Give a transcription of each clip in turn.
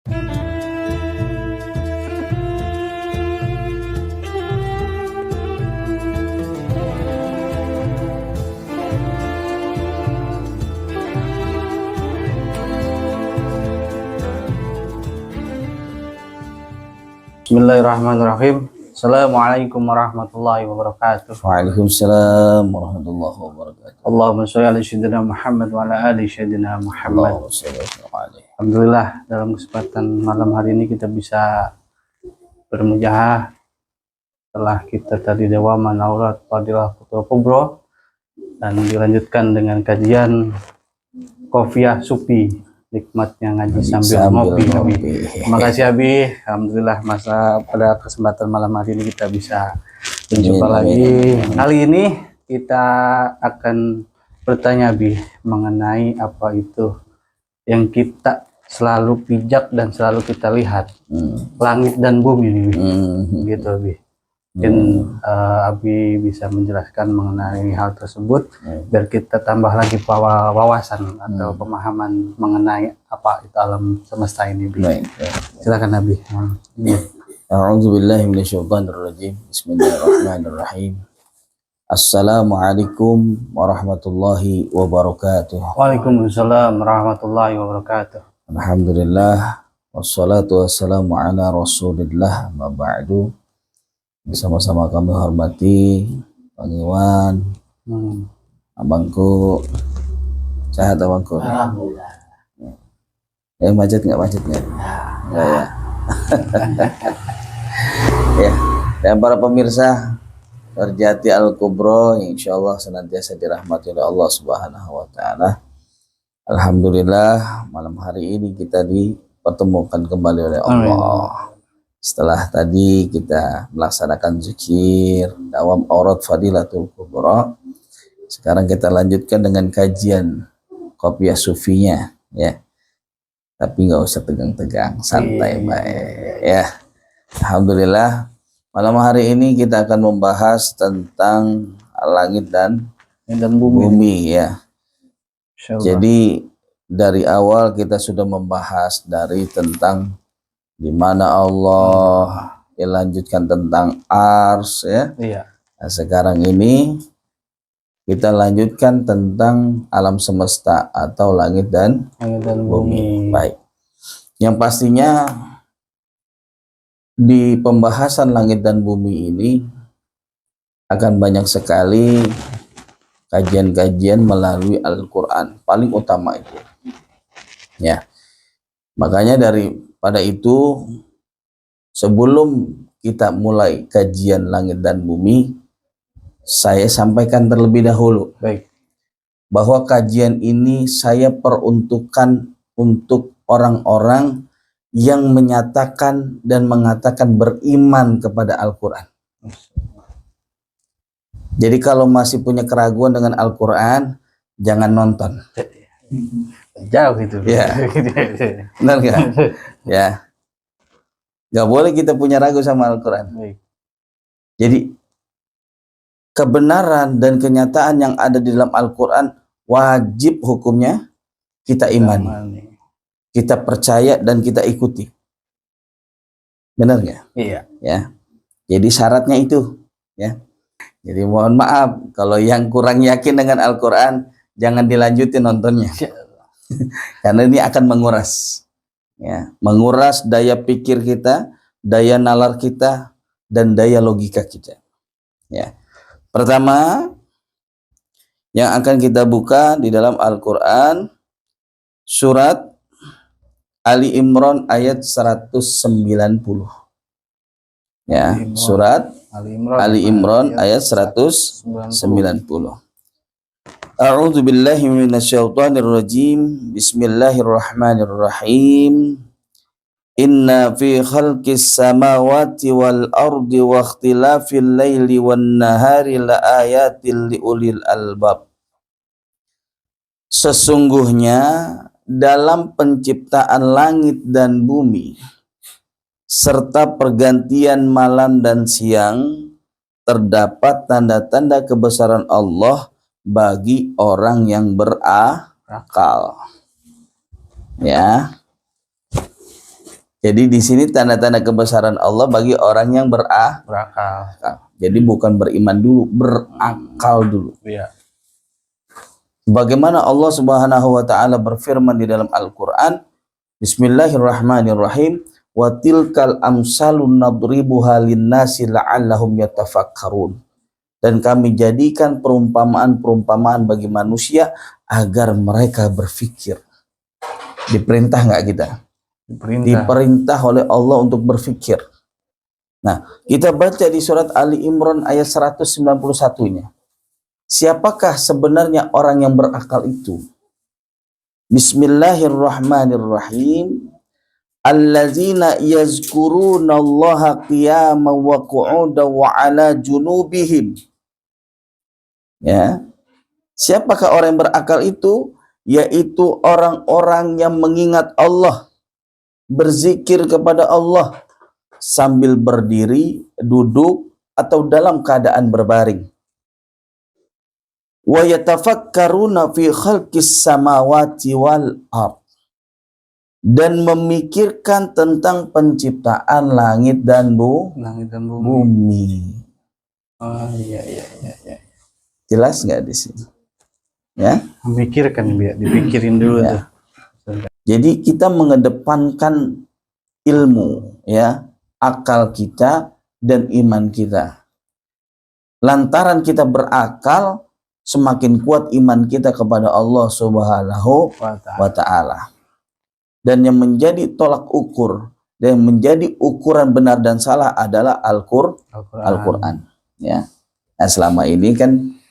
Bismillahirrahmanirrahim. Assalamualaikum warahmatullahi wabarakatuh. Waalaikumsalam warahmatullahi wabarakatuh. Allahumma sholli ala sayyidina Muhammad wa ala ali sayyidina Muhammad. Allahumma sholli alaihi. Alhamdulillah, dalam kesempatan malam hari ini kita bisa bermujahadah setelah kita tadi dewaman aurat fadilah Futuh Kubro dan dilanjutkan dengan kajian Qofiyah Sufi, nikmatnya ngaji sambil ngopi. Terima kasih Abi. Alhamdulillah pada kesempatan malam hari ini kita bisa berjumpa lagi. Kali ini kita akan bertanya Abi mengenai apa itu yang kita selalu pijak dan selalu kita lihat, langit dan bumi ini, gitu Abi. Mungkin Abi bisa menjelaskan mengenai hal tersebut biar kita tambah lagi wawasan atau pemahaman mengenai apa itu alam semesta ini. Silakan Abi. A'udzubillahi minasyaitonirrajim. Bismillahirrahmanirrahim. Assalamualaikum warahmatullahi wabarakatuh. Waalaikumsalam warahmatullahi wabarakatuh. Alhamdulillah wassalatu wassalamu ala Rasulillah ma ba'du. Bersama-sama kami hormati Bang Iwan, abangku, sehat abangku. Alhamdulillah. Macet nggak? Enggak ya. Ya, dan para pemirsa Terjati Al-Kubro, insya Allah senantiasa dirahmati oleh Allah Subhanahu wa Ta'ala. Alhamdulillah, malam hari ini kita dipertemukan kembali oleh Allah. Setelah tadi kita melaksanakan zikir dawam aurat fadilatul kubra, sekarang kita lanjutkan dengan kajian Qofiyah Sufinya, ya. Tapi nggak usah tegang-tegang, santai baik, ya. Alhamdulillah, malam hari ini kita akan membahas tentang langit dan bumi, ya. Jadi dari awal kita sudah membahas dari tentang di mana Allah, dilanjutkan tentang ars, ya. Iya. Nah, sekarang ini kita lanjutkan tentang alam semesta atau langit dan bumi. Baik. Yang pastinya di pembahasan langit dan bumi ini akan banyak sekali kajian-kajian melalui Al-Quran, paling utama itu, ya. Makanya daripada itu, sebelum kita mulai kajian langit dan bumi, saya sampaikan terlebih dahulu bahwa kajian ini saya peruntukkan untuk orang-orang yang menyatakan dan mengatakan beriman kepada Al-Quran. Jadi kalau masih punya keraguan dengan Al-Quran, jangan nonton. Jauh itu. Ya. Benar nggak? Ya. Nggak boleh kita punya ragu sama Al-Quran. Jadi kebenaran dan kenyataan yang ada di dalam Al-Quran wajib hukumnya kita imani, kita percaya dan kita ikuti. Benar nggak? Iya. Ya. Jadi syaratnya itu, ya. Jadi mohon maaf kalau yang kurang yakin dengan Al-Quran, jangan dilanjutin nontonnya. Karena ini akan menguras, ya, menguras daya pikir kita, daya nalar kita, dan daya logika kita, ya. Pertama yang akan kita buka di dalam Al-Quran, surat Ali Imran ayat 190, ya. Surat Ali Imran ayat 190. A'udzu billahi minasyaitonir rajim. Bismillahirrahmanirrahim. Inna fi khalqis samawati wal ardi wa ikhtilafil laili wan nahari laayatil liulil albab. Sesungguhnya dalam penciptaan langit dan bumi serta pergantian malam dan siang terdapat tanda-tanda kebesaran Allah bagi orang yang berakal, ya. Jadi di sini tanda-tanda kebesaran Allah bagi orang yang berakal. berakal. Jadi bukan beriman dulu, berakal dulu. Iya. Bagaimana Allah Subhanahu wa taala berfirman di dalam Al-Qur'an, Bismillahirrahmanirrahim, wa tilkal amsalun nadribuha linnasi la'allahum yatafakkarun. Dan kami jadikan perumpamaan-perumpamaan bagi manusia agar mereka berfikir. Diperintah nggak kita? Diperintah oleh Allah untuk berfikir. Nah, kita baca di surat Ali Imran ayat 191-nya. Siapakah sebenarnya orang yang berakal itu? Bismillahirrahmanirrahim. Allazina yazkurunallaha qiyaman wa qu'udan wa ala junubihim. Ya. Siapakah orang yang berakal itu? Yaitu orang-orang yang mengingat Allah, berzikir kepada Allah sambil berdiri, duduk, atau dalam keadaan berbaring. Wa yatafakkaruna fi khalqis samawati wal ard. Dan memikirkan tentang penciptaan langit dan bumi. Oh iya. Jelas nggak di sini? Ya. Memikirkan biar dipikirin dulu Ya. tuh. Jadi kita mengedepankan ilmu, ya, akal kita dan iman kita. Lantaran kita berakal, semakin kuat iman kita kepada Allah Subhanahu wa taala. Dan yang menjadi tolak ukur dan yang menjadi ukuran benar dan salah adalah Al-Qur'an. Ya. Nah, selama ini kan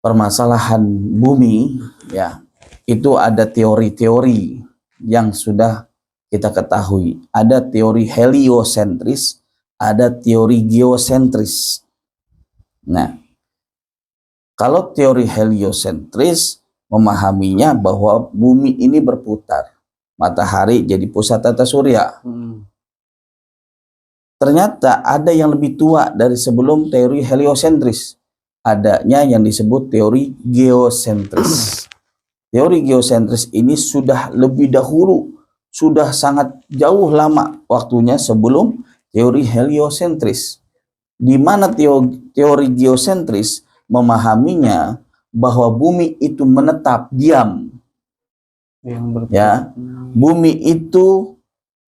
permasalahan bumi, ya, itu ada teori-teori yang sudah kita ketahui. Ada teori heliosentris, ada teori geosentris. Nah, kalau teori heliosentris memahaminya bahwa bumi ini berputar, matahari jadi pusat tata surya. Ternyata ada yang lebih tua dari sebelum teori heliosentris. Adanya yang disebut teori geosentris. Teori geosentris ini sudah lebih dahulu, sudah sangat jauh lama waktunya sebelum teori heliosentris. Di mana teori geosentris memahaminya bahwa bumi itu menetap diam. Ya, bumi itu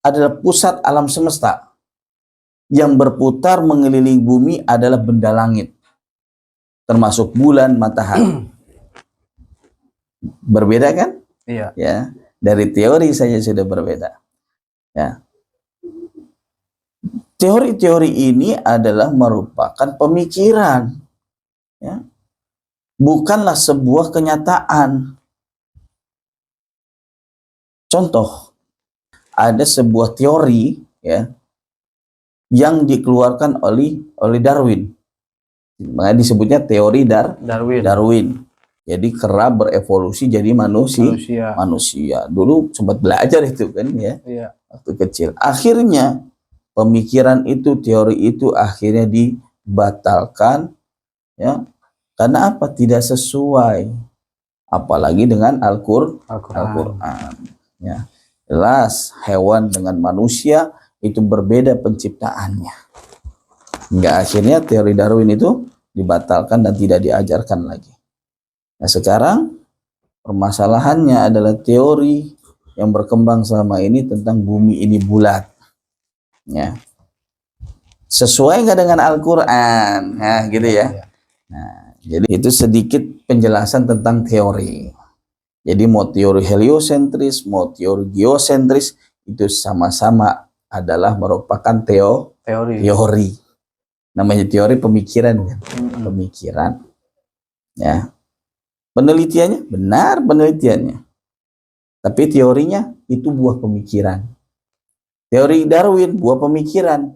adalah pusat alam semesta. Yang berputar mengelilingi bumi adalah benda langit, termasuk bulan, matahari. Berbeda kan? Iya. Ya, dari teori saja sudah berbeda. Ya. Teori-teori ini adalah merupakan pemikiran, ya, bukanlah sebuah kenyataan. Contoh, ada sebuah teori, ya, yang dikeluarkan oleh Darwin. Makanya disebutnya teori Darwin. Jadi kera berevolusi jadi manusia. Dulu sempat belajar itu kan, ya. Iya. Waktu kecil. Akhirnya pemikiran itu, teori itu akhirnya dibatalkan, ya. Karena apa? Tidak sesuai. Apalagi dengan Al-Qur'an. Ya. Jelas hewan dengan manusia itu berbeda penciptaannya. Hingga akhirnya teori Darwin itu dibatalkan dan tidak diajarkan lagi. Nah, sekarang permasalahannya adalah teori yang berkembang selama ini tentang bumi ini bulat. Ya. Sesuai nggak dengan Al-Qur'an? Nah, gitu ya. Nah, jadi itu sedikit penjelasan tentang teori. Jadi mau teori heliosentris, mau teori geosentris, itu sama-sama adalah merupakan teori. Namanya teori pemikiran kan? Pemikiran. Ya. Penelitiannya benar, penelitiannya. Tapi teorinya itu buah pemikiran. Teori Darwin buah pemikiran.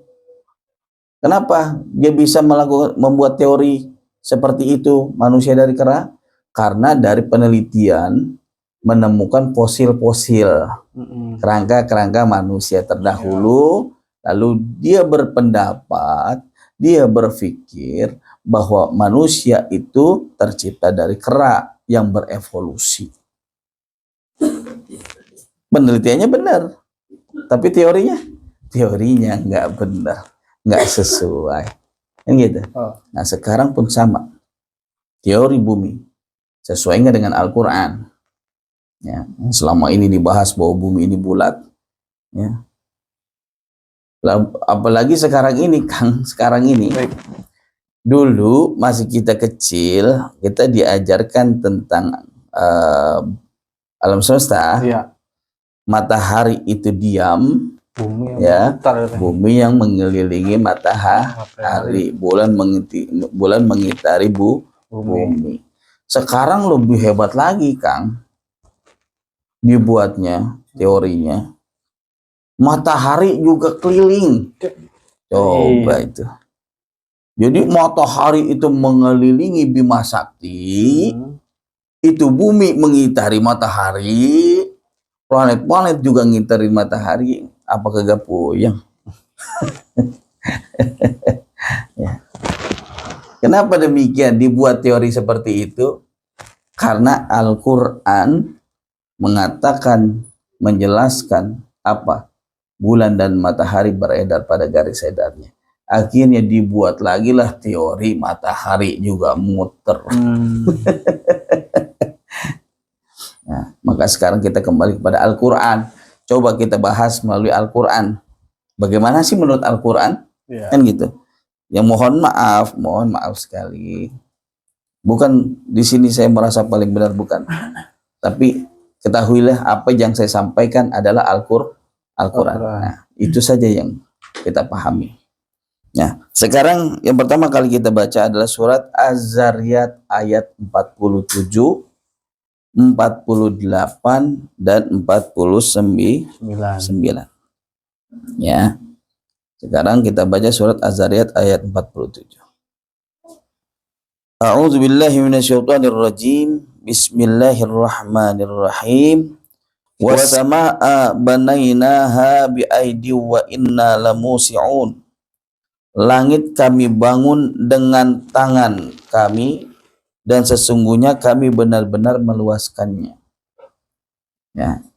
Kenapa dia bisa membuat teori seperti itu, manusia dari kera? Karena dari penelitian menemukan fosil-fosil kerangka-kerangka manusia terdahulu, lalu dia berpendapat, dia berpikir bahwa manusia itu tercipta dari kera yang berevolusi. Penelitiannya benar, tapi teorinya nggak benar, nggak sesuai, kan gitu. Nah sekarang pun sama, teori bumi sesuai nggak dengan Al-Quran? Ya, selama ini dibahas bahwa bumi ini bulat, ya. Apalagi sekarang ini, Kang, sekarang ini. Dulu masih kita kecil, kita diajarkan tentang alam semesta. Iya. Matahari itu diam, Bumi ya, berputar, bumi yang mengelilingi matahari, bulan mengitari bumi. Sekarang lebih hebat lagi, Kang, dibuatnya teorinya, matahari juga keliling. Coba itu. Jadi matahari itu mengelilingi Bima Sakti, itu bumi mengitari matahari, planet-planet juga ngitari matahari. Apa kagak puyeng? Ya. Kenapa demikian dibuat teori seperti itu? Karena Al-Quran mengatakan, menjelaskan apa? Bulan dan matahari beredar pada garis edarnya. Akhirnya dibuat lagi lah teori matahari juga muter. Nah, maka sekarang kita kembali kepada Al-Quran. Coba kita bahas melalui Al-Quran. Bagaimana sih menurut Al-Quran? Kan gitu. Ya mohon maaf sekali. Bukan di sini saya merasa paling benar, bukan. Tapi ketahuilah apa yang saya sampaikan adalah Al-Quran. Nah, itu saja yang kita pahami. Nah, sekarang yang pertama kali kita baca adalah surat Az-Zariyat ayat 47, 48 dan 49. Ya. Sekarang kita baca surat Az-Zariyat ayat 47. A'udzu billahi minasyaitonir rajim. Bismillahirrahmanirrahim. Wasamaa'a banainaha biaidi wa inna lamusi'un. Langit kami bangun dengan tangan kami dan sesungguhnya kami benar-benar meluaskannya. Ya.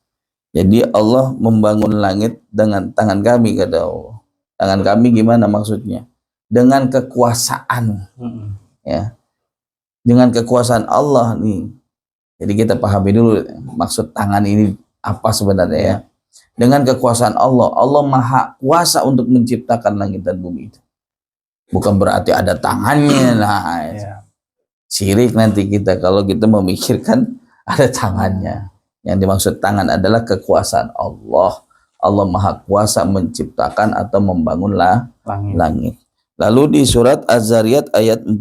Jadi Allah membangun langit dengan tangan kami, kata Allah. Tangan kami gimana maksudnya? Dengan kekuasaan. Ya. Dengan kekuasaan Allah nih. Jadi kita pahami dulu maksud tangan ini apa sebenarnya ya. Dengan kekuasaan Allah, Allah maha kuasa untuk menciptakan langit dan bumi itu. Bukan berarti ada tangannya, nah syirik nanti kita kalau kita memikirkan ada tangannya. Yang dimaksud tangan adalah kekuasaan Allah. Allah maha kuasa menciptakan atau membangunlah langit. Lalu di surat Az-Zariyat ayat 48.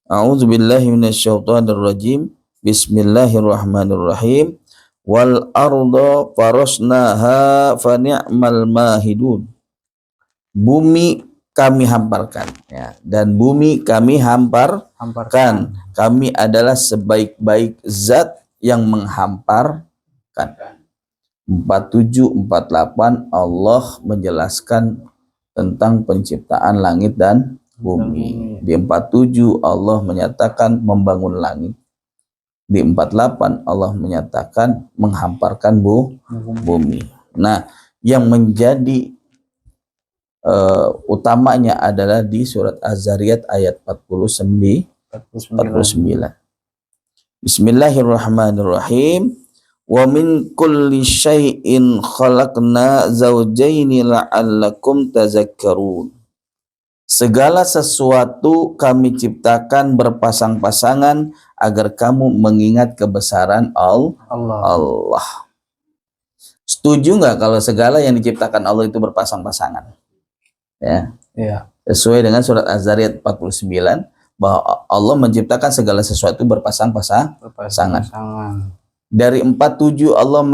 A'udzubillahi minasyaitonirrajim. Bismillahirrahmanirrahim. Wal arda farasnaha fa ni'mal mahidun. Bumi kami hamparkan, ya, dan bumi kami hamparkan. Kami adalah sebaik-baik zat yang menghamparkan. 47, 48 Allah menjelaskan tentang penciptaan langit dan bumi. Di 47 Allah menyatakan membangun langit. Di 48 Allah menyatakan menghamparkan bumi. Nah, yang menjadi utamanya adalah di surat Az-Zariyat ayat 49. Bismillahirrahmanirrahim. Wa min kulli syai'in khalaqna zawjaini la'allakum tazakkarun. Segala sesuatu kami ciptakan berpasang-pasangan agar kamu mengingat kebesaran Allah. Setuju nggak kalau segala yang diciptakan Allah itu berpasang-pasangan? Ya. Sesuai dengan surat Az-Zariyat 49 bahwa Allah menciptakan segala sesuatu berpasang-pasangan. Dari 47 Allah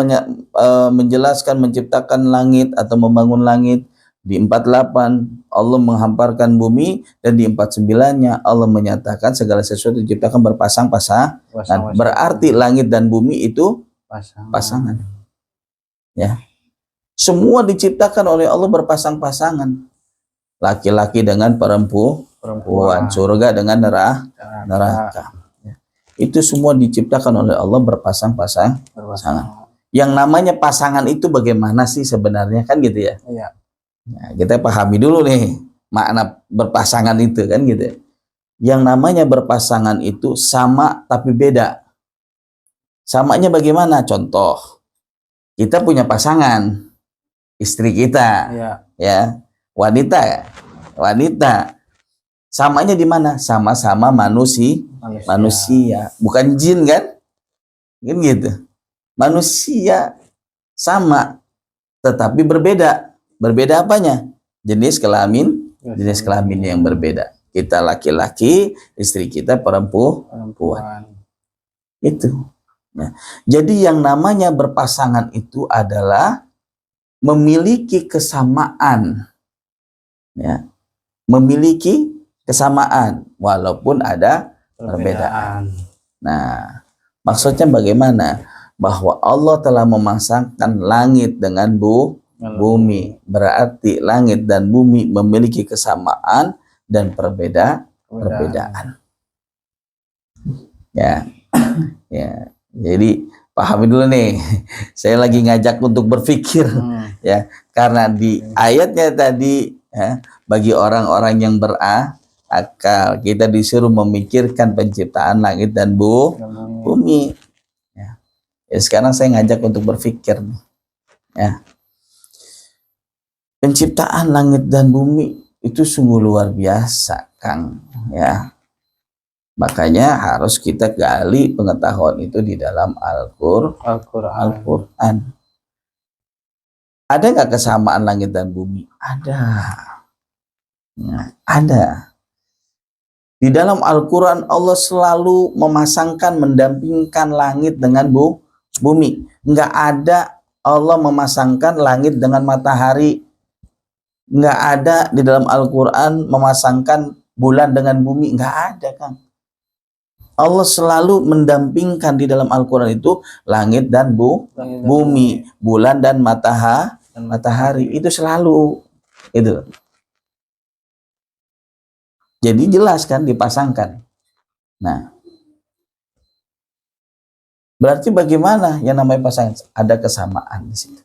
menjelaskan menciptakan langit atau membangun langit. Di 48 Allah menghamparkan bumi, dan di 49-nya Allah menyatakan segala sesuatu diciptakan berpasang-pasangan. Berarti langit dan bumi itu pasangan. Ya. Semua diciptakan oleh Allah berpasang-pasangan. Laki-laki dengan perempuan, surga dengan neraka. Ya. Itu semua diciptakan oleh Allah berpasang-pasangan. Yang namanya pasangan itu bagaimana sih sebenarnya, kan gitu ya. Iya. Nah, kita pahami dulu nih makna berpasangan itu, kan gitu. Yang namanya berpasangan itu sama tapi beda. Samanya bagaimana? Contoh, kita punya pasangan, istri kita, Iya. ya, wanita, wanita. Samanya di mana? Sama-sama manusia, bukan jin kan? Kan gitu. Manusia sama, tetapi berbeda. Berbeda apanya? Jenis kelamin yang berbeda. Kita laki-laki, istri kita perempuan. Itu. Nah, jadi yang namanya berpasangan itu adalah memiliki kesamaan. Ya. Memiliki kesamaan walaupun ada perbedaan. Nah, maksudnya bagaimana? Bahwa Allah telah memasangkan langit dengan bumi. Berarti langit dan bumi memiliki kesamaan dan perbedaan. Ya. Ya. Jadi pahami dulu nih. Saya lagi ngajak untuk berpikir, ya. Karena di ayatnya tadi, ya, bagi orang-orang yang berakal, kita disuruh memikirkan penciptaan langit dan bumi. Ya, sekarang saya ngajak untuk berpikir, ya. Penciptaan langit dan bumi itu sungguh luar biasa, Kang, ya. Makanya harus kita gali pengetahuan itu di dalam Al-Quran. Ada nggak kesamaan langit dan bumi? Ada. Ya, ada. Di dalam Al-Quran Allah selalu memasangkan, mendampingkan langit dengan bumi. Nggak ada Allah memasangkan langit dengan matahari. Nggak ada di dalam Al-Quran memasangkan bulan dengan bumi. Nggak ada, Kang. Allah selalu mendampingkan di dalam Al-Quran itu langit dan bumi, bulan dan matahari. Itu selalu. Itu. Jadi jelas kan dipasangkan. Nah, berarti bagaimana yang namanya pasangan? Ada kesamaan di situ.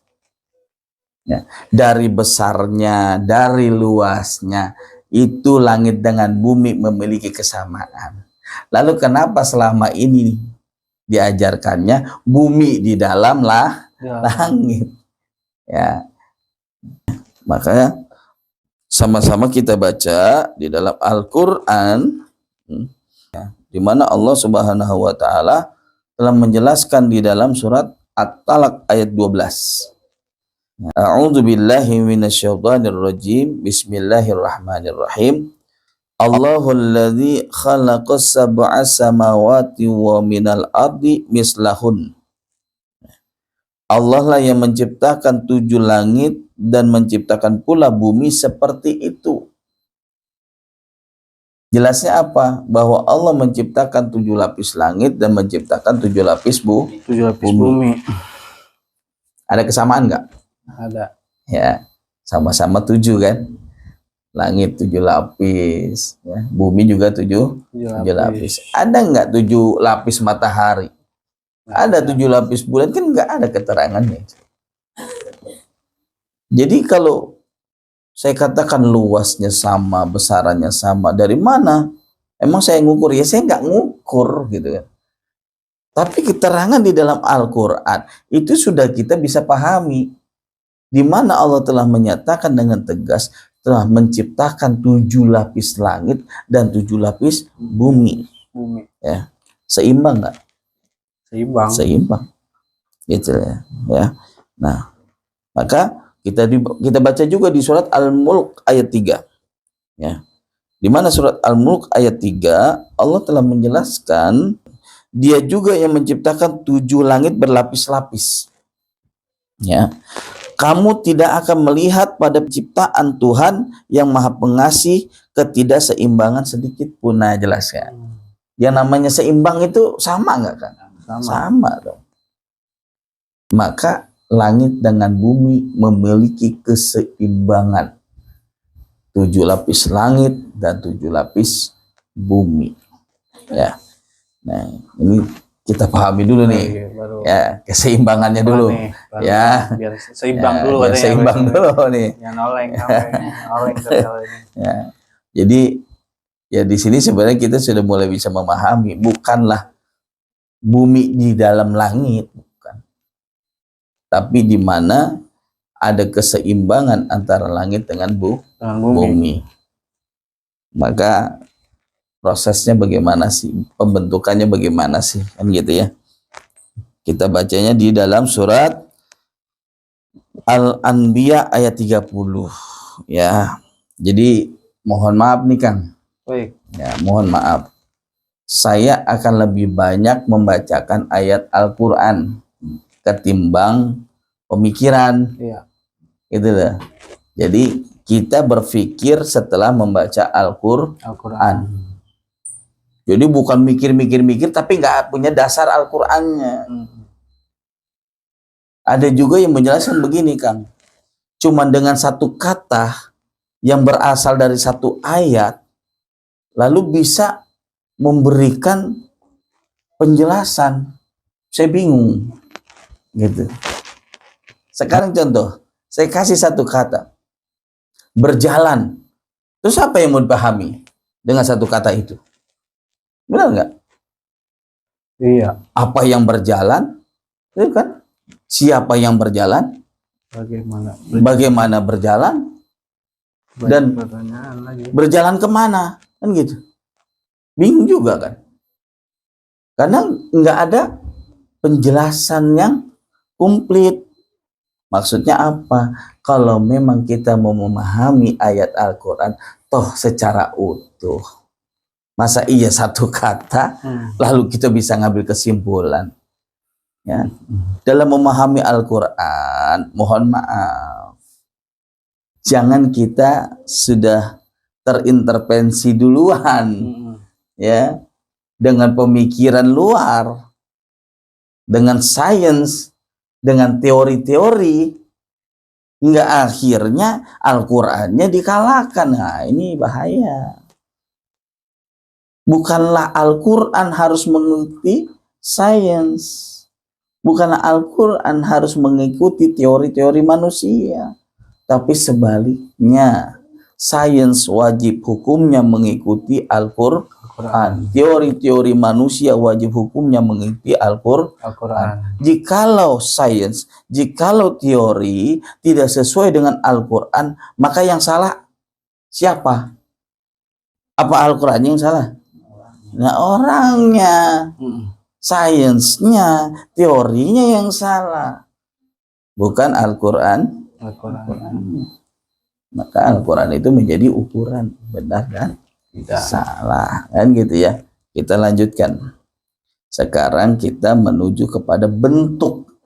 Ya, dari besarnya, dari luasnya, itu langit dengan bumi memiliki kesamaan. Lalu kenapa selama ini diajarkannya bumi di dalam langit? Ya, makanya sama-sama kita baca di dalam Al-Quran, ya, di mana Allah Subhanahu wa Ta'ala telah menjelaskan di dalam surat At-Talaq ayat 12. A'udzu billahi minasyaitonir rajim. Bismillahirrahmanirrahim. Allahul ladzi khalaqas sab'a samawati wa minal ardi mislahun. Allah lah yang menciptakan 7 langit dan menciptakan pula bumi seperti itu. Jelasnya apa? Bahwa Allah menciptakan 7 lapis langit dan menciptakan 7 lapis bumi. Ada kesamaan nggak? Ada. Ya, sama-sama 7 kan? Langit 7 lapis, ya. Bumi juga 7 lapis. Ada nggak 7 lapis matahari? Ada 7 lapis bulan, kan nggak ada keterangannya. Jadi kalau saya katakan luasnya sama, besarannya sama, dari mana? Emang saya ngukur? Ya saya nggak ngukur gitu kan. Tapi keterangan di dalam Al-Quran itu sudah kita bisa pahami. Di mana Allah telah menyatakan dengan tegas telah menciptakan 7 lapis langit dan 7 lapis bumi. Ya, seimbang nggak? Seimbang. Gitu ya. Ya. Nah, maka kita baca juga di surat Al-Mulk ayat 3. Ya. Di mana surat Al-Mulk ayat 3 Allah telah menjelaskan Dia juga yang menciptakan 7 langit berlapis-lapis. Ya. Kamu tidak akan melihat pada penciptaan Tuhan yang Maha Pengasih ketidakseimbangan sedikit pun. Nah, jelaskan. Yang namanya seimbang itu sama nggak kan? Sama dong. Maka langit dengan bumi memiliki keseimbangan. 7 lapis langit dan 7 lapis bumi. Ya. Nah, ini kita pahami dulu nih. Iya, baru Ya, keseimbangannya dulu. nih, baru Ya. biar seimbang Ya, dulu biar katanya. seimbang dulu nih. Ya oleng oleng. Ya. Jadi ya di sini sebenarnya kita sudah mulai bisa memahami, bukanlah bumi di dalam langit, bukan. Tapi di mana ada keseimbangan antara langit dengan bumi. Maka prosesnya bagaimana sih? Pembentukannya bagaimana sih? Kan gitu ya. Kita bacanya di dalam surat Al-Anbiya ayat 30. Ya. Jadi mohon maaf nih Kang. Baik. Ya, mohon maaf. Saya akan lebih banyak membacakan ayat Al-Qur'an ketimbang pemikiran. Iya. Gitu loh. Jadi kita berpikir setelah membaca Al-Qur'an. Jadi bukan mikir-mikir tapi nggak punya dasar Al-Qur'annya. Ada juga yang menjelaskan begini Kang, cuman dengan satu kata yang berasal dari satu ayat lalu bisa memberikan penjelasan. Saya bingung gitu. Sekarang contoh, saya kasih satu kata, berjalan, terus apa yang mau dipahami dengan satu kata itu? Benar nggak? Iya. Apa yang berjalan, itu kan? Siapa yang berjalan? Bagaimana berjalan? Dan berjalan kemana? Kan gitu. Bingung juga kan? Karena nggak ada penjelasan yang komplit. Maksudnya apa? Kalau memang kita mau memahami ayat Al-Quran, toh secara utuh. Masa iya satu kata, lalu kita bisa ngambil kesimpulan. Ya. Dalam memahami Al-Quran, mohon maaf, jangan kita sudah terintervensi duluan, ya, dengan pemikiran luar, dengan sains, dengan teori-teori, hingga akhirnya Al-Qurannya dikalahkan. Nah, ini bahaya. Bukanlah Al-Quran harus mengikuti sains. Bukanlah Al-Quran harus mengikuti teori-teori manusia, tapi sebaliknya, sains wajib hukumnya mengikuti Al-Quran. Teori-teori manusia wajib hukumnya mengikuti Al-Quran. Jikalau sains, jikalau teori tidak sesuai dengan Al-Quran, maka yang salah siapa? Apa Al-Quran yang salah? Nah, orangnya. Sainsnya, teorinya yang salah, bukan Al-Quran. Maka Al-Quran itu menjadi ukuran, benar dan tidak salah, kan gitu ya. Kita lanjutkan. Sekarang kita menuju kepada bentuk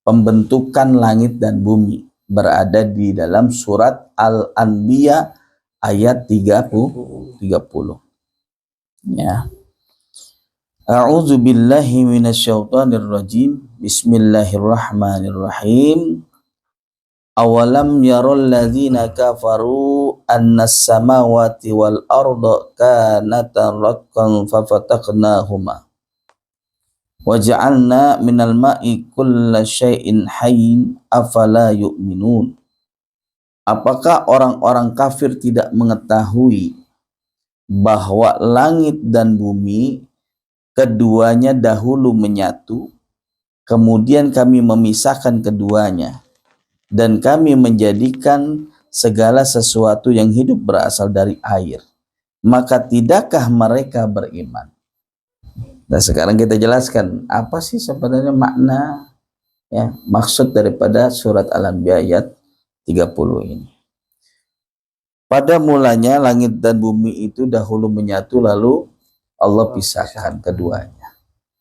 pembentukan langit dan bumi, berada di dalam surat Al-Anbiya ayat 30. Ya. A'udzu billahi minasyaitonir rajim. Bismillahirrahmanirrahim. Awalam yarul ladzina kafaru annas samawati wal arda kanata ratqan fafataqnahuma waja'alna minal ma'i kulla syai'in hayyin afala yu'minun. Apakah orang-orang kafir tidak mengetahui bahwa langit dan bumi keduanya dahulu menyatu, kemudian kami memisahkan keduanya, dan kami menjadikan segala sesuatu yang hidup berasal dari air. Maka tidakkah mereka beriman? Nah, sekarang kita jelaskan apa sih sebenarnya makna, ya, maksud daripada surat Al-Anbiya ayat 30 ini. Pada mulanya langit dan bumi itu dahulu menyatu, lalu Allah pisahkan keduanya.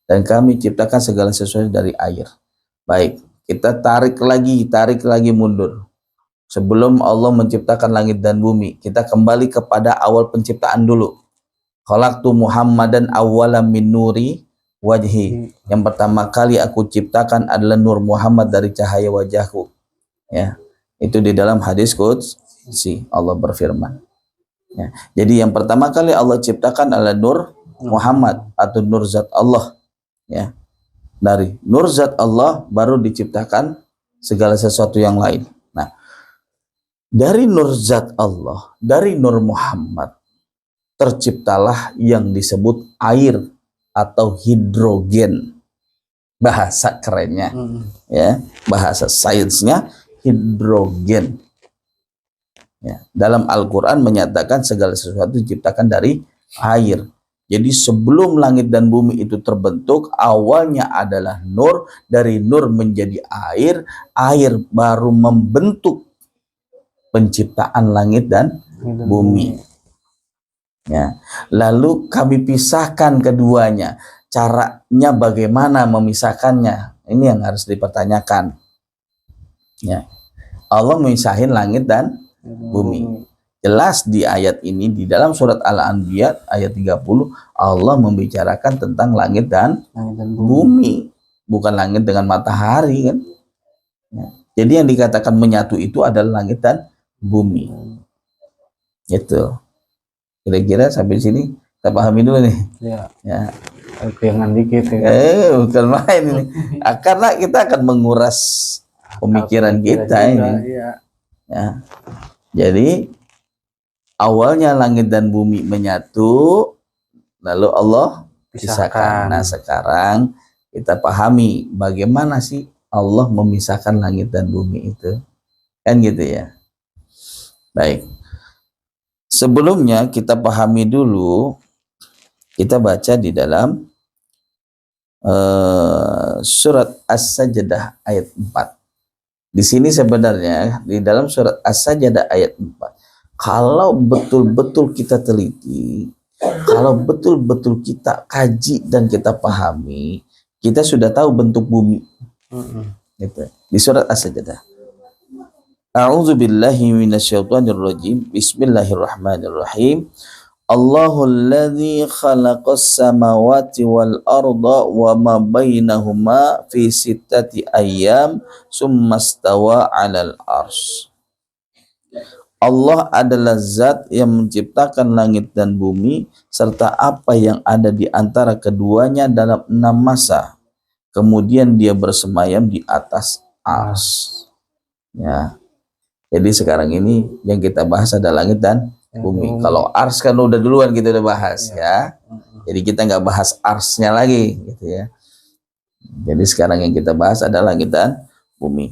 Dan kami ciptakan segala sesuatu dari air. Baik, kita tarik lagi mundur. Sebelum Allah menciptakan langit dan bumi, kita kembali kepada awal penciptaan dulu. Khalaqtu Muhammadan awwalan min nuri wajhi. Yang pertama kali aku ciptakan adalah nur Muhammad dari cahaya wajahku. Ya, itu di dalam hadis qudsi Allah berfirman. Ya, jadi yang pertama kali Allah ciptakan adalah nur Muhammad atau nur zat Allah. Ya, dari nur zat Allah baru diciptakan segala sesuatu yang lain. Nah, dari nur zat Allah, dari nur Muhammad, terciptalah yang disebut air atau hidrogen. Bahasa kerennya, ya, bahasa sainsnya hidrogen. Ya, dalam Al-Quran menyatakan segala sesuatu diciptakan dari air. Jadi sebelum langit dan bumi itu terbentuk, awalnya adalah nur, dari nur menjadi air, air baru membentuk penciptaan langit dan bumi. Ya. Lalu kami pisahkan keduanya. Caranya bagaimana memisahkannya? Ini yang harus dipertanyakan. Ya. Allah memisahin langit dan bumi. Jelas di ayat ini, di dalam surat Al-Anbiya ayat 30, Allah membicarakan tentang langit dan bumi. Bukan langit dengan matahari kan. Ya. Jadi yang dikatakan menyatu itu adalah langit dan bumi. Itu. Kira-kira sampai sini kita pahami dulu nih. Ya. Jangan dikit ya. Bukan main ini. Karena kita akan menguras pemikiran kita ini. Ya. Jadi awalnya langit dan bumi menyatu, lalu Allah pisahkan. Nah, sekarang kita pahami bagaimana sih Allah memisahkan langit dan bumi itu. Kan gitu ya. Baik. Sebelumnya kita pahami dulu, kita baca di dalam surat As-Sajdah ayat 4. Di sini sebenarnya di dalam surat As-Sajdah ayat 4, kalau betul-betul kita teliti, kalau betul-betul kita kaji dan kita pahami, kita sudah tahu bentuk bumi. Gitu. Di surat As-Sajdah. A'udzu billahi minasyaitonir rajim. Bismillahirrahmanirrahim. Allahul ladzi khalaqas samawati wal arda wa ma bainahuma fi sittati ayyam summa stawa 'alal arsy. Allah adalah zat yang menciptakan langit dan bumi serta apa yang ada di antara keduanya dalam 6 masa. Kemudian dia bersemayam di atas arsy. Ya. Jadi sekarang ini yang kita bahas adalah langit dan bumi. Kalau ars kan udah duluan kita udah bahas ya. Jadi kita nggak bahas arsnya lagi gitu ya. Jadi sekarang yang kita bahas adalah langit dan bumi.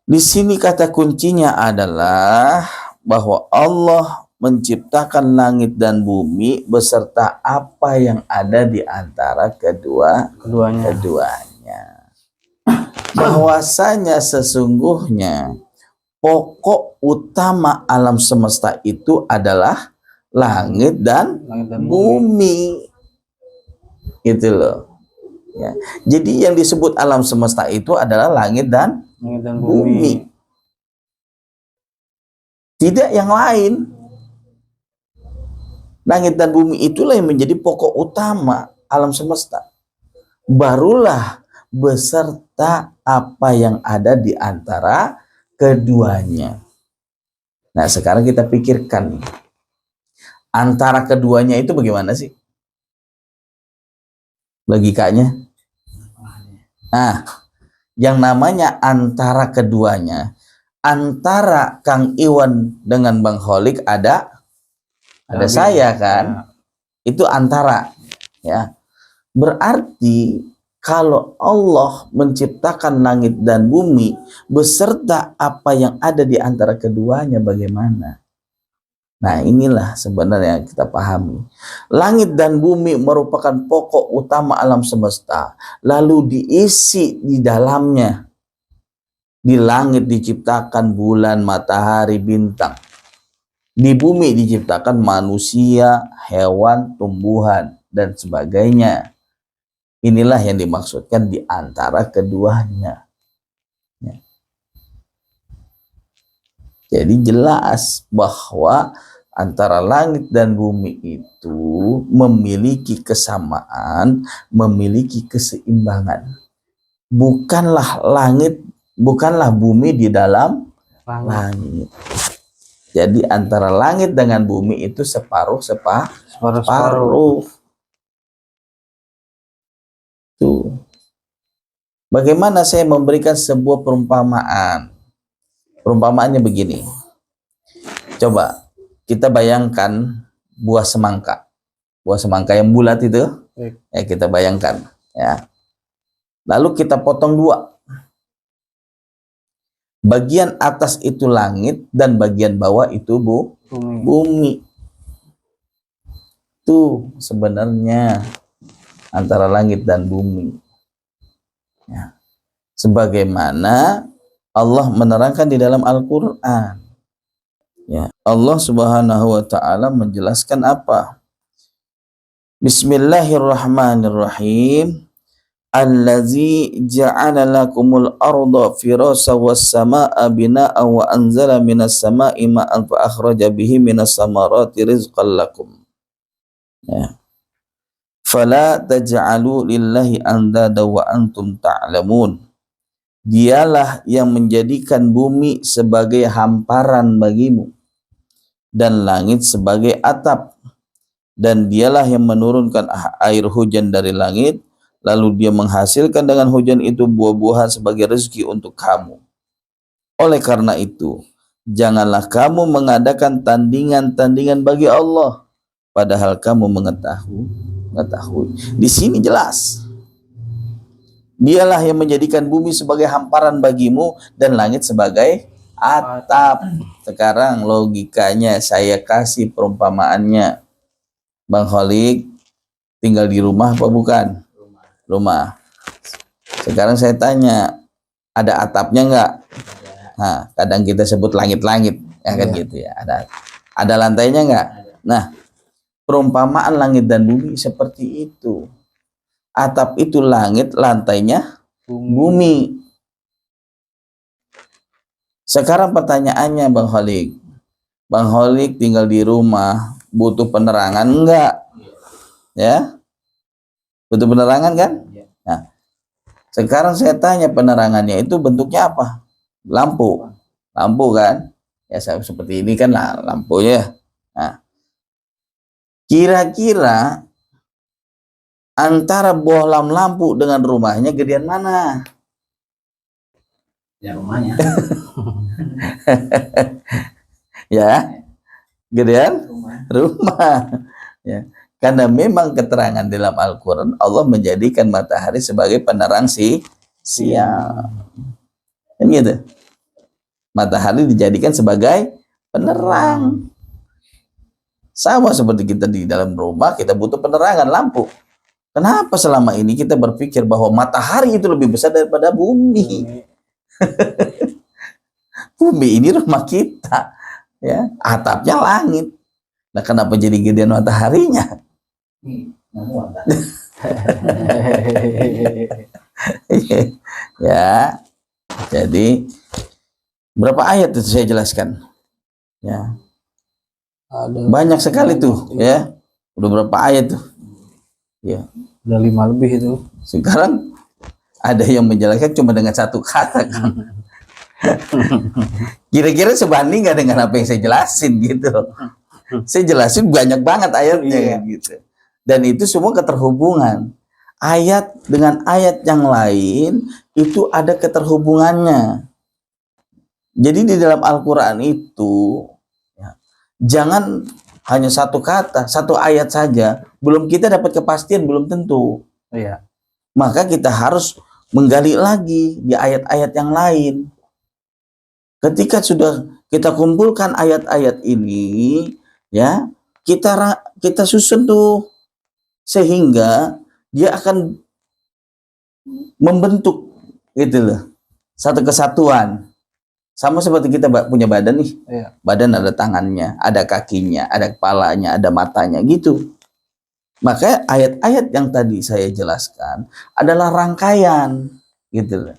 Di sini kata kuncinya adalah bahwa Allah menciptakan langit dan bumi beserta apa yang ada di antara keduanya. Bahwasanya sesungguhnya pokok utama alam semesta itu adalah langit dan bumi. Gitu loh. Ya. Jadi yang disebut alam semesta itu adalah langit dan bumi. Tidak yang lain. Langit dan bumi itulah yang menjadi pokok utama alam semesta. Barulah beserta apa yang ada di antara keduanya. Nah, sekarang kita pikirkan antara keduanya itu bagaimana sih logikanya? Nah, yang namanya antara keduanya, antara Kang Iwan dengan Bang Holik ada saya kan? Itu antara ya. Berarti kalau Allah menciptakan langit dan bumi beserta apa yang ada di antara keduanya bagaimana? Nah, inilah sebenarnya yang kita pahami. Langit dan bumi merupakan pokok utama alam semesta. Lalu diisi di dalamnya. Di langit diciptakan bulan, matahari, bintang. Di bumi diciptakan manusia, hewan, tumbuhan, dan sebagainya. Inilah yang dimaksudkan di antara keduanya. Ya. Jadi jelas bahwa antara langit dan bumi itu memiliki kesamaan, memiliki keseimbangan. Bukanlah bumi di dalam langit. Jadi antara langit dengan bumi itu separuh. Bagaimana saya memberikan sebuah perumpamaan? Perumpamaannya begini. Coba kita bayangkan buah semangka. Buah semangka yang bulat itu, ya kita bayangkan, ya. Lalu kita potong dua. Bagian atas itu langit dan bagian bawah itu bumi. Itu sebenarnya antara langit dan bumi. Ya. Sebagaimana Allah menerangkan di dalam Al-Quran. Ya. Allah Subhanahu wa Ta'ala menjelaskan apa? Bismillahirrahmanirrahim. Allazi ja'ala lakumul arda firasa was samaa bina'an wa anzala minas samaa'i ma'an fa akhraja bihi minas samarati rizqan lakum. Ya. Fala taj'alu lillahi andada wa antum ta'lamun. Dialah yang menjadikan bumi sebagai hamparan bagimu dan langit sebagai atap, dan dialah yang menurunkan air hujan dari langit, lalu dia menghasilkan dengan hujan itu buah-buahan sebagai rezeki untuk kamu. Oleh karena itu, janganlah kamu mengadakan tandingan-tandingan bagi Allah, padahal kamu mengetahui. Di sini jelas, dialah yang menjadikan bumi sebagai hamparan bagimu dan langit sebagai atap. Sekarang logikanya saya kasih perumpamaannya. Bang Kholik tinggal di rumah apa bukan? Rumah. Sekarang saya tanya, ada atapnya enggak? Nah, kadang kita sebut langit-langit, ya kan gitu ya. Ada lantainya enggak? Nah, perumpamaan langit dan bumi seperti itu. Atap itu langit, lantainya bumi. Sekarang pertanyaannya Bang Kholik. Bang Kholik tinggal di rumah, butuh penerangan enggak? Ya? Butuh penerangan kan? Nah, sekarang saya tanya, penerangannya itu bentuknya apa? Lampu kan? Ya seperti ini kan lah lampunya. Nah, kira-kira antara bohlam lampu dengan rumahnya gedean mana? Ya rumahnya. Ya, gedean rumah. Ya. Karena memang keterangan dalam Al-Quran, Allah menjadikan matahari sebagai penerang siang. Kan gitu. Matahari dijadikan sebagai penerang. Sama seperti kita di dalam rumah, kita butuh penerangan lampu. Kenapa selama ini kita berpikir bahwa matahari itu lebih besar daripada bumi? Bumi ini rumah kita, ya, atapnya langit. Nah, kenapa jadi gedean mataharinya? Ya, jadi berapa ayat itu saya jelaskan? Ya, banyak sekali tuh, ya. Udah berapa ayat tuh? Ya, udah 5 lebih itu. Sekarang ada yang menjelaskan cuma dengan satu kata kan. Kira-kira sebanding nggak dengan apa yang saya jelasin gitu. Saya jelasin banyak banget ayatnya gitu. Dan itu semua keterhubungan. Ayat dengan ayat yang lain itu ada keterhubungannya. Jadi di dalam Al-Quran itu ya, jangan hanya satu kata, satu ayat saja. Belum kita dapat kepastian, belum tentu. Iya. Maka kita harus menggali lagi di ayat-ayat yang lain. Ketika sudah kita kumpulkan ayat-ayat ini, ya, kita susun tuh sehingga dia akan membentuk gitu loh, satu kesatuan. Sama seperti kita punya badan nih. Iya. Badan ada tangannya, ada kakinya, ada kepalanya, ada matanya gitu. Maka ayat-ayat yang tadi saya jelaskan adalah rangkaian gitu loh.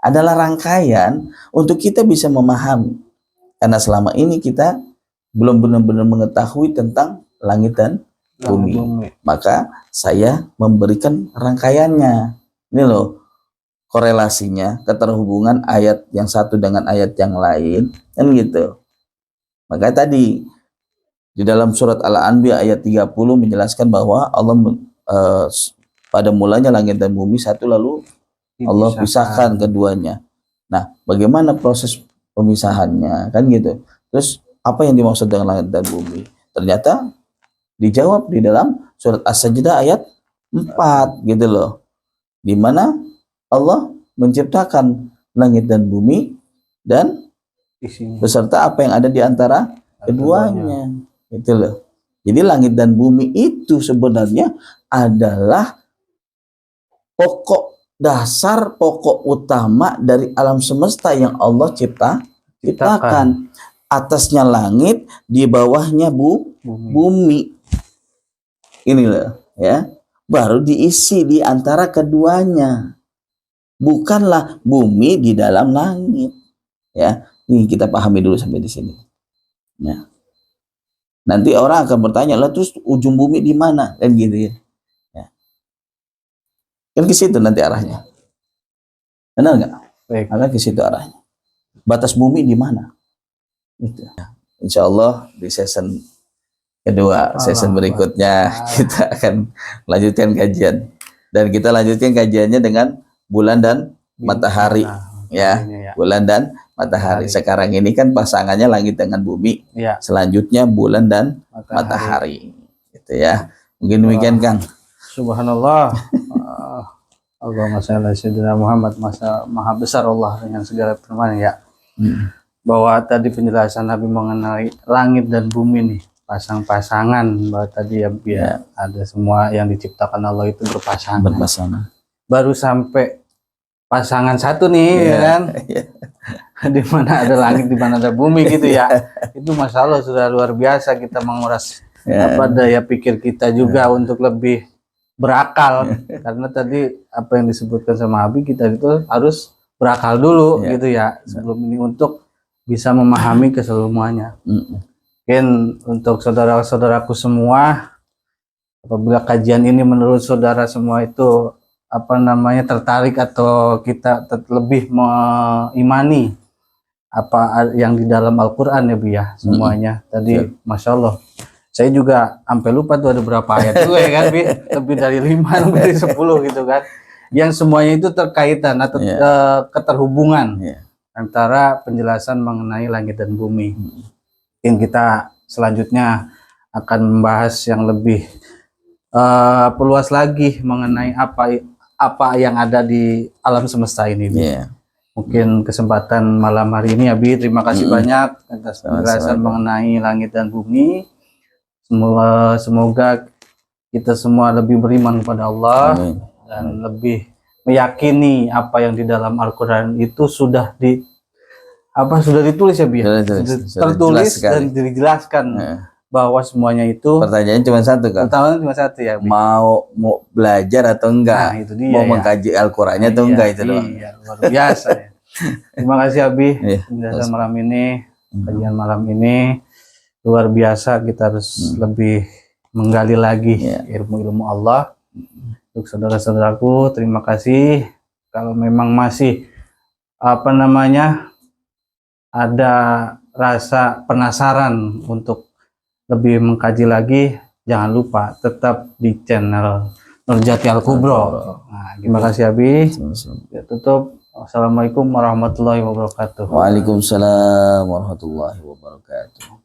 Adalah rangkaian untuk kita bisa memahami. Karena selama ini kita belum benar-benar mengetahui tentang langit dan bumi. Maka saya memberikan rangkaiannya. Ini loh korelasinya, keterhubungan ayat yang satu dengan ayat yang lain, kan gitu. Maka tadi di dalam surat Al-Anbiya ayat 30 menjelaskan bahwa Allah pada mulanya langit dan bumi satu, lalu Allah pisahkan keduanya. Nah, bagaimana proses pemisahannya, kan gitu. Terus apa yang dimaksud dengan langit dan bumi? Ternyata dijawab di dalam surat As-Sajdah ayat 4 gitu loh. Di mana Allah menciptakan langit dan bumi dan isinya. beserta apa yang ada di antara keduanya. Gitu loh. Jadi langit dan bumi itu sebenarnya adalah pokok dasar, pokok utama dari alam semesta yang Allah ciptakan. Atasnya langit, di bawahnya bumi. Inilah ya. Baru diisi di antara keduanya. Bukanlah bumi di dalam langit. Ya, ini kita pahami dulu sampai di sini. Ya. Nanti orang akan bertanya, lah terus ujung bumi di mana? Kan gitu ya. Kan ke situ nanti arahnya. Benar nggak? Baik. Akan ke situ arahnya. Batas bumi di mana? Itu. Insya Allah di season kedua, season berikutnya kita akan lanjutkan kajian. Dan kita lanjutkan kajiannya dengan bulan dan matahari. Ya, bulan dan matahari. Sekarang ini kan pasangannya langit dengan bumi. Ya. Selanjutnya bulan dan matahari. Gitu ya. Mungkin demikian Kang. Subhanallah. Allahumma shalli ala sayyidina Muhammad. Maha besar Allah dengan segala firman ya. Bahwa tadi penjelasan Nabi mengenai langit dan bumi nih, pasang-pasangan, bahwa tadi ya, ada semua yang diciptakan Allah itu berpasangan. Baru sampai pasangan satu nih ya kan. Di mana ada langit, di mana ada bumi gitu ya. Itu Masya Allah sudah luar biasa kita menguras apa daya pikir kita juga untuk lebih berakal, karena tadi apa yang disebutkan sama Abi, kita itu harus berakal dulu gitu ya sebelum ini untuk bisa memahami keseluruhannya. Mungkin untuk saudara-saudaraku semua, apabila kajian ini menurut saudara semua itu apa namanya tertarik atau kita lebih mengimani apa yang di dalam Al-Quran ya Bu ya semuanya tadi Masya Allah. Saya juga sampai lupa tuh ada berapa ayat tuh ya kan, Bi? Lebih dari 5, lebih dari 10 gitu kan. Yang semuanya itu terkaitan atau keterhubungan antara penjelasan mengenai langit dan bumi. Mungkin kita selanjutnya akan membahas yang lebih peluas lagi mengenai apa yang ada di alam semesta ini. Mungkin kesempatan malam hari ini Abi, terima kasih banyak atas penjelasan mengenai langit dan bumi. Semoga kita semua lebih beriman kepada Allah dan lebih meyakini apa yang di dalam Al-Quran itu sudah ditulis ya Bi, tertulis dan dijelaskan bahwa semuanya itu. Pertanyaannya cuma satu Kak. Pertanyaan cuma satu ya Bi. Mau belajar atau enggak? Nah, itu dia, mau mengkaji Al-Qurannya atau enggak itu doang. Iya, luar biasa ya. Terima kasih Abi penjelasan malam ini, kajian malam ini. Luar biasa, kita harus lebih menggali lagi ilmu-ilmu Allah. Untuk saudara-saudaraku, terima kasih. Kalau memang masih apa namanya ada rasa penasaran untuk lebih mengkaji lagi, jangan lupa tetap di channel Nurjati Al-Kubro. Nah, terima kasih Abi. Ya, tutup. Wassalamualaikum warahmatullahi wabarakatuh. Waalaikumsalam warahmatullahi wabarakatuh.